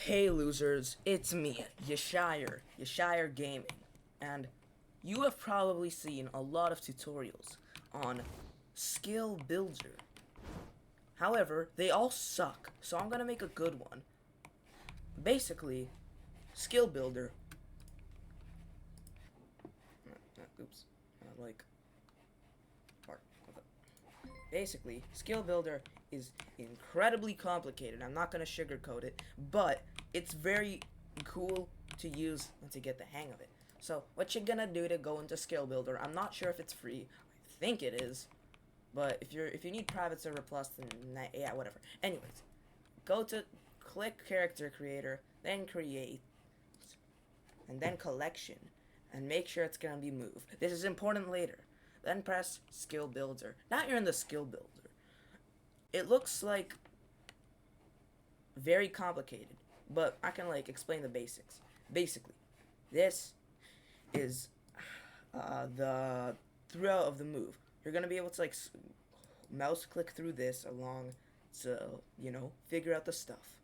Hey losers, it's me, Yashire Gaming, and you have probably seen a lot of tutorials on Skill Builder. However, they all suck, so I'm gonna make a good one. Basically, Skill Builder. Oops, like. Basically, Skill Builder is incredibly complicated. I'm not gonna sugarcoat it, but it's very cool to use and to get the hang of it. So, what you're gonna do to go into Skill Builder? I'm not sure if it's free. I think it is, but if you need Private Server Plus, then yeah, whatever. Anyways, go to click Character Creator, then Create, and then Collection, and make sure it's gonna be Move. This is important later. Then press Skill Builder. Now you're in the Skill Builder. It looks like very complicated, but I can explain the basics. Basically, this is the throughout of the move. You're gonna be able to mouse click through this along to figure out the stuff.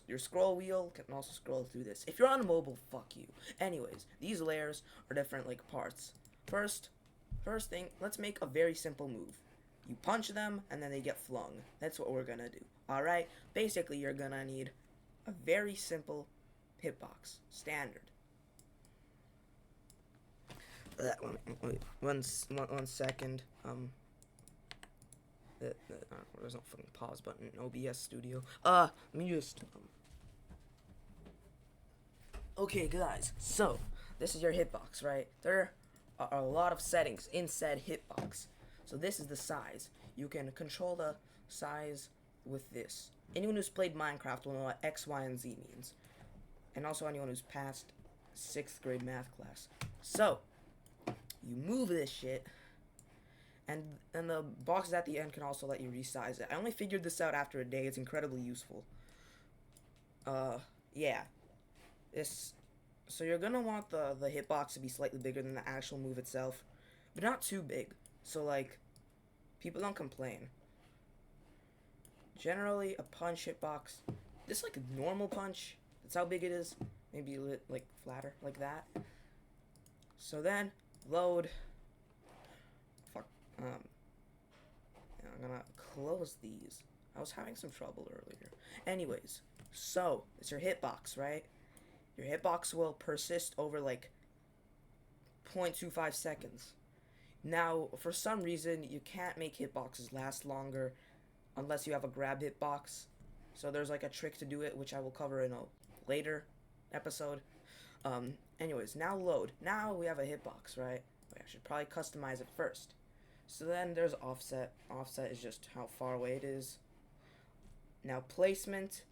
Your scroll wheel can also scroll through this. If you're on mobile, fuck you. Anyways, these layers are different parts. First thing, let's make a very simple move. You punch them, and then they get flung. That's what we're gonna do. Alright? Basically, you're gonna need a very simple hitbox. Standard. One second. There's no fucking pause button in OBS Studio. Let me just... Okay, guys. So, this is your hitbox, right? There are a lot of settings in said hitbox. So this is the size. You can control the size with this. Anyone who's played Minecraft will know what X, Y, and Z means. And also anyone who's passed 6th grade math class. So, you move this shit, and the boxes at the end can also let you resize it. I only figured this out after a day. It's incredibly useful. Yeah. So you're gonna want the hitbox to be slightly bigger than the actual move itself, but not too big. So people don't complain. Generally, a punch hitbox, this a normal punch. That's how big it is. Maybe flatter like that. So then load. Fuck. I'm gonna close these. I was having some trouble earlier. Anyways, so it's your hitbox, right? Your hitbox will persist over 0.25 seconds. Now, for some reason, you can't make hitboxes last longer unless you have a grab hitbox. So there's a trick to do it, which I will cover in a later episode. Anyways, now load. Now we have a hitbox, right? Wait, I should probably customize it first. So then there's offset. Offset is just how far away it is. Now placement.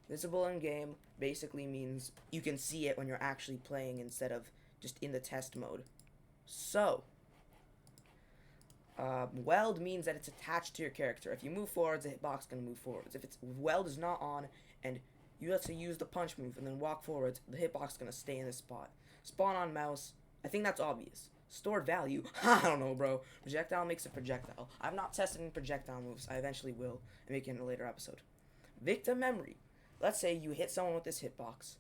Visible in game basically means you can see it when you're actually playing instead of just in the test mode. So, weld means that it's attached to your character. If you move forwards, the hitbox is going to move forwards. If its weld is not on and you have to use the punch move and then walk forwards, the hitbox is going to stay in this spot. Spawn on mouse, I think that's obvious. Stored value, I don't know, bro. Projectile makes a projectile. I've not tested any projectile moves. I eventually will, and make it in a later episode. Victim memory. Let's say you hit someone with this hitbox,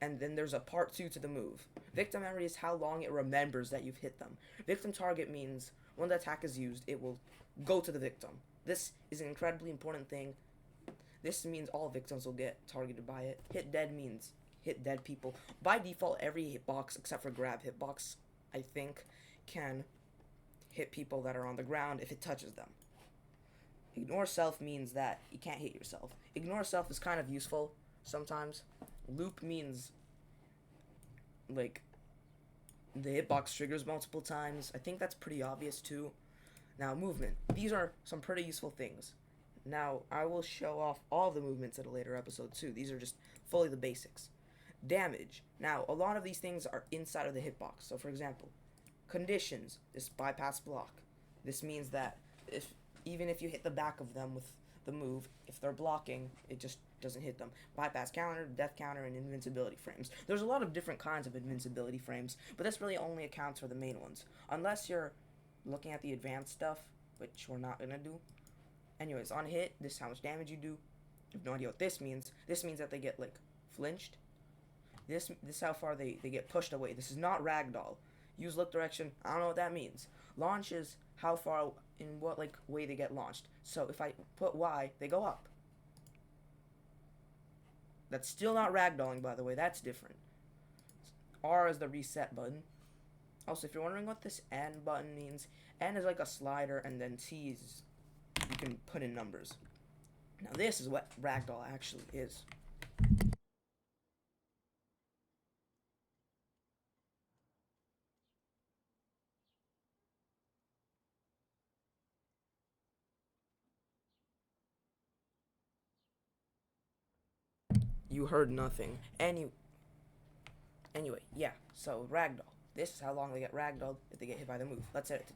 and then there's a part 2 to the move. Victim memory is how long it remembers that you've hit them. Victim target means when the attack is used, it will go to the victim. This is an incredibly important thing. This means all victims will get targeted by it. Hit dead means hit dead people. By default, every hitbox, except for grab hitbox, I think, can hit people that are on the ground if it touches them. Ignore self means that you can't hit yourself. Ignore self is kind of useful sometimes. Loop means the hitbox triggers multiple times. I think that's pretty obvious too. Now movement. These are some pretty useful things. Now I will show off all the movements at a later episode too. These are just fully the basics. Damage. Now a lot of these things are inside of the hitbox. So for example, conditions. This bypass block. This means that even if you hit the back of them with the move, if they're blocking, it just doesn't hit them. Bypass counter, death counter, and invincibility frames. There's a lot of different kinds of invincibility frames, but this really only accounts for the main ones. Unless you're looking at the advanced stuff, which we're not going to do. Anyways, on hit, this is how much damage you do. You have no idea what this means. This means that they get like flinched. This is how far they get pushed away. This is not ragdoll. Use look direction. I don't know what that means. Launch is how far in what like way they get launched. So if I put Y, they go up. That's still not ragdolling, by the way. That's different. R is the reset button. Also, if you're wondering what this N button means, N is like a slider, and then T is you can put in numbers. Now this is what ragdoll actually is. You heard nothing. Anyway, yeah. So ragdoll. This is how long they get ragdolled if they get hit by the move. Let's set it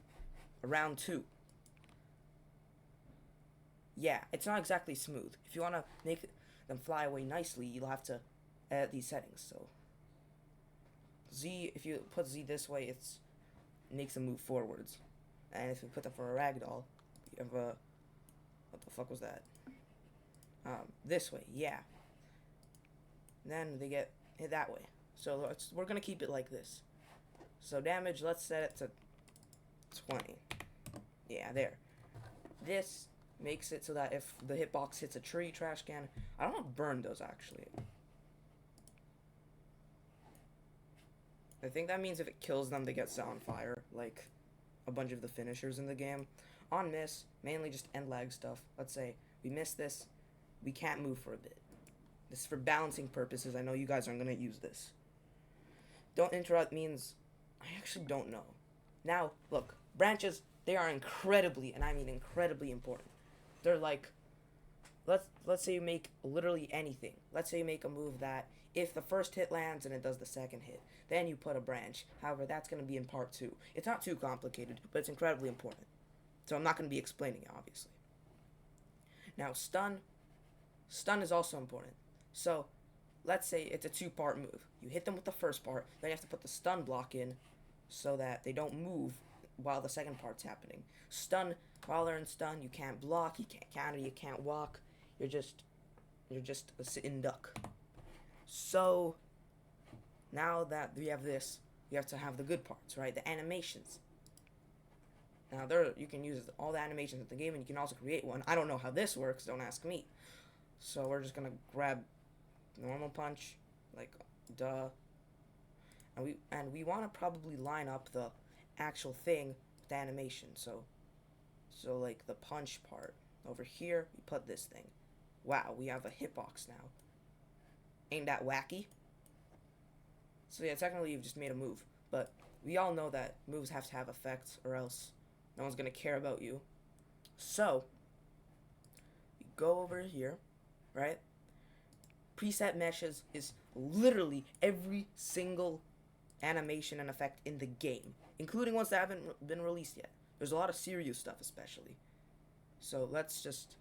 to round 2. Yeah, it's not exactly smooth. If you want to make them fly away nicely, you'll have to edit these settings. So Z, if you put Z this way, it makes them move forwards. And if you put them for a ragdoll, you have a, what the fuck was that? This way, yeah. Then they get hit that way. So we're gonna keep it like this. So damage, let's set it to 20. Yeah, there. This makes it so that if the hitbox hits a tree, trash can, I don't want to burn those actually. I think that means if it kills them, they get set on fire, like a bunch of the finishers in the game. On miss, mainly just end lag stuff. Let's say we miss this, we can't move for a bit. This is for balancing purposes. I know you guys aren't going to use this. Don't interrupt means I actually don't know. Now, look, branches, they are incredibly, and I mean incredibly important. They're like, let's say you make literally anything. Let's say you make a move that if the first hit lands and it does the second hit, then you put a branch. However, that's going to be in part 2. It's not too complicated, but it's incredibly important. So I'm not going to be explaining it, obviously. Now, stun is also important. So, let's say it's a 2-part move. You hit them with the first part, then you have to put the stun block in so that they don't move while the second part's happening. Stun, while they're in stun, you can't block, you can't counter, you can't walk. You're just a sit-in duck. So, now that we have this, you have to have the good parts, right? The animations. Now, you can use all the animations in the game, and you can also create one. I don't know how this works, don't ask me. So, we're just gonna grab normal punch, like, duh. And we want to probably line up the actual thing with the animation. So like, the punch part. Over here, we put this thing. Wow, we have a hitbox now. Ain't that wacky? So yeah, technically you've just made a move. But we all know that moves have to have effects, or else no one's gonna care about you. So, you go over here, right? Preset meshes is literally every single animation and effect in the game, including ones that haven't been released yet. There's a lot of serious stuff, especially. So let's just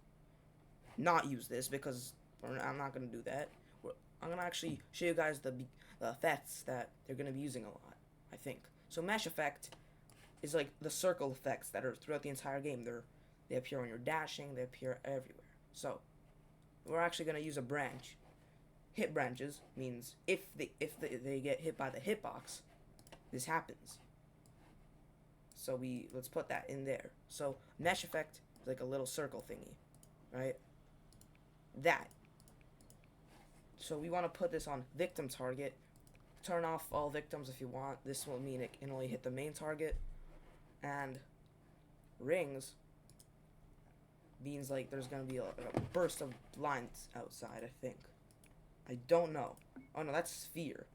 not use this because I'm not going to do that. I'm going to actually show you guys the effects that they're going to be using a lot, I think. So mesh effect is like the circle effects that are throughout the entire game. They appear when you're dashing, they appear everywhere. So we're actually going to use a branch. Hit branches means if they get hit by the hitbox, this happens. So let's put that in there. So mesh effect is like a little circle thingy, right? That. So we want to put this on victim target. Turn off all victims if you want. This will mean it can only hit the main target. And rings means like there's gonna be a burst of lines outside, I think. I don't know. Oh no, that's sphere.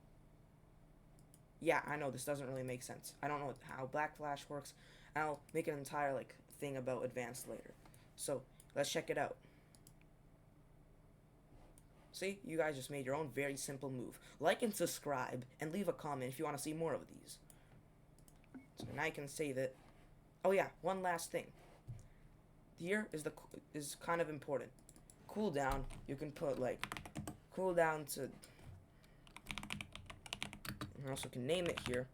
Yeah, I know this doesn't really make sense. I don't know how Black Flash works. I'll make an entire like thing about advanced later. So let's check it out. See, you guys just made your own very simple move. Like and subscribe, and leave a comment if you want to see more of these. So now you can save it. Oh yeah, one last thing. Here is kind of important. Cooldown, you can put like cooldown to. You also can name it here.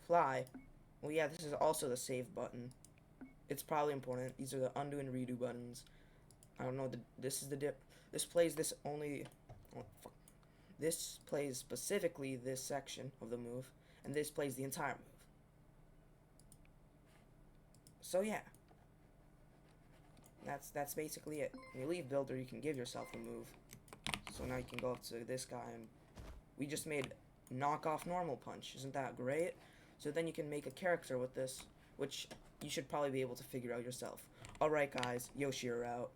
Fly. Well, yeah, this is also the save button. It's probably important. These are the undo and redo buttons. I don't know. This is the This plays this only. Oh, fuck. This plays specifically this section of the move, and this plays the entire move. So yeah, that's basically it. When you leave builder, you can give yourself a move. So now you can go up to this guy, and we just made knockoff normal punch. Isn't that great? So then you can make a character with this, which you should probably be able to figure out yourself. Alright guys, Yoshi, you're out.